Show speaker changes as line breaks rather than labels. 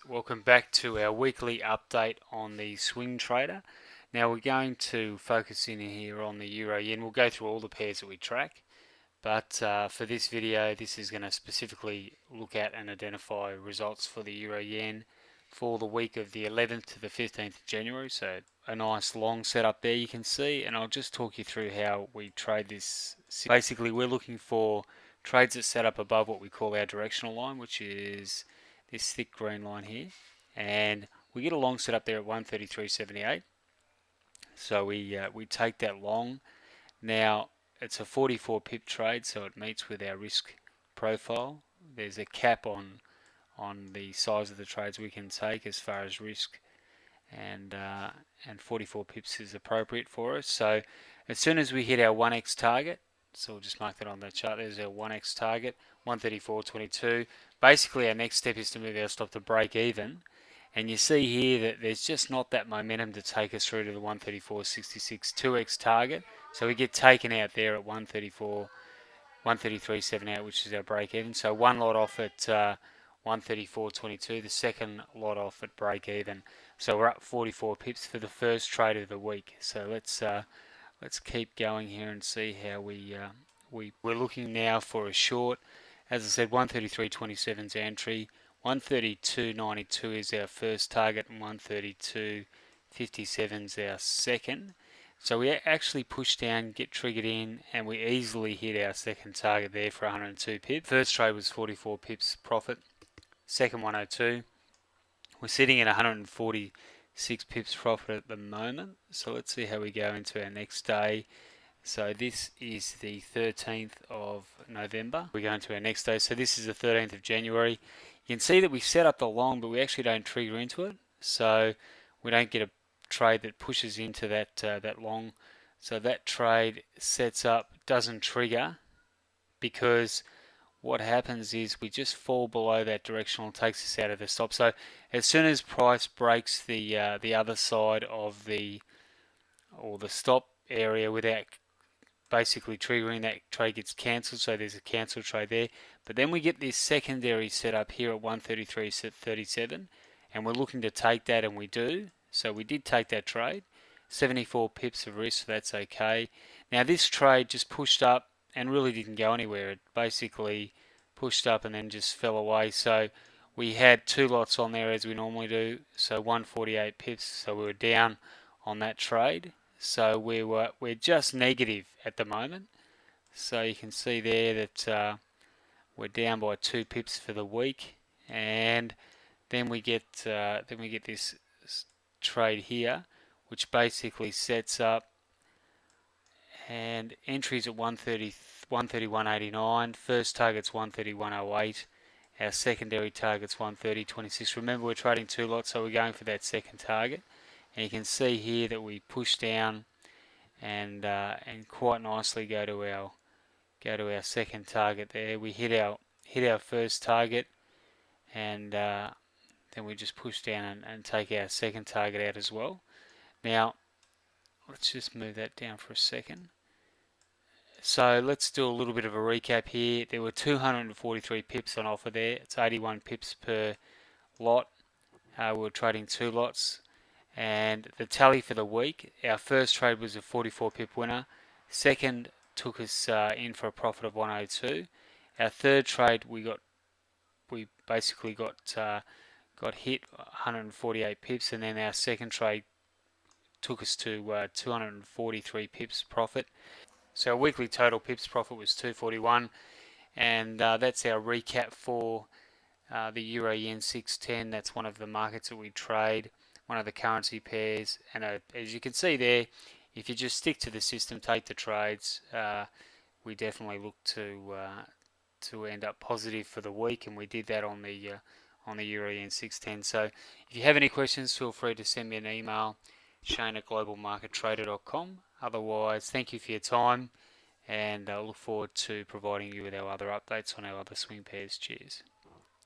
Welcome back to our weekly update on the swing trader. Now we're going to focus in here on the Euro Yen. We'll go through all the pairs that we track, but for this video this is going to specifically look at and identify results for the Euro Yen for the week of the 11th to the 15th of January. So a nice long setup there you can see, and I'll just talk you through how we trade this. Basically we're looking for trades that set up above what we call our directional line, which is this thick green line here, and we get a long set up there at 133.78. So we take that long. Now it's a 44 pip trade, so it meets with our risk profile. There's a cap on the size of the trades we can take as far as risk, and 44 pips is appropriate for us. So as soon as we hit our 1x target, so we'll just mark that on the chart, there's our 1x target, 134.22. Basically our next step is to move our stop to break even, and you see here that there's just not that momentum to take us through to the 134.66 2x target, so we get taken out there at 133.78, which is our break even. So one lot off at 134.22, the second lot off at break even. So we're up 44 pips for the first trade of the week. So let's keep going here and see how we're looking now for a short. As I said, 133.27 is entry, 132.92 is our first target, and 132.57 is our second. So we actually push down, get triggered in, and we easily hit our second target there for 102 pips. First trade was 44 pips profit, second 102. We're sitting at 146 pips profit at the moment. So let's see how we go into our next day. So this is the 13th of November. We're going to our next day. So this is the 13th of January. You can see that we set up the long, but we actually don't trigger into it. So we don't get a trade that pushes into that long. So that trade sets up, doesn't trigger, because what happens is we just fall below that directional and takes us out of the stop. So as soon as price breaks the other side of the stop area without basically triggering, that trade gets cancelled, so there's a cancel trade there. But then we get this secondary setup here at 133.37, and we're looking to take that, and we do. So we did take that trade, 74 pips of risk, so that's okay. Now this trade just pushed up and really didn't go anywhere. It basically pushed up and then just fell away. So we had two lots on there as we normally do, so 148 pips, so we were down on that trade. So we're just negative at the moment. So you can see there that we're down by 2 pips for the week, and then we get this trade here, which basically sets up, and entries at 131.89. First target's 131.08. Our secondary target's 130.26. Remember, we're trading two lots, so we're going for that second target. And you can see here that we push down and quite nicely go to our second target there. We hit our first target, and then we just push down and take our second target out as well. Now let's just move that down for a second. So let's do a little bit of a recap here. There were 243 pips on offer there. It's 81 pips per lot. We were trading two lots. And the tally for the week, our first trade was a 44 pip winner. Second took us in for a profit of 102. Our third trade, we basically got hit 148 pips, and then our second trade took us to 243 pips profit. So our weekly total pips profit was 241, and that's our recap for the Euro Yen 610. That's one of the markets that we trade, one of the currency pairs, and as you can see there, if you just stick to the system, take the trades, we definitely look to end up positive for the week, and we did that on the Euro Yen 610. So if you have any questions, feel free to send me an email, shane@globalmarkettrader.com. Otherwise, thank you for your time, and I look forward to providing you with our other updates on our other swing pairs. Cheers.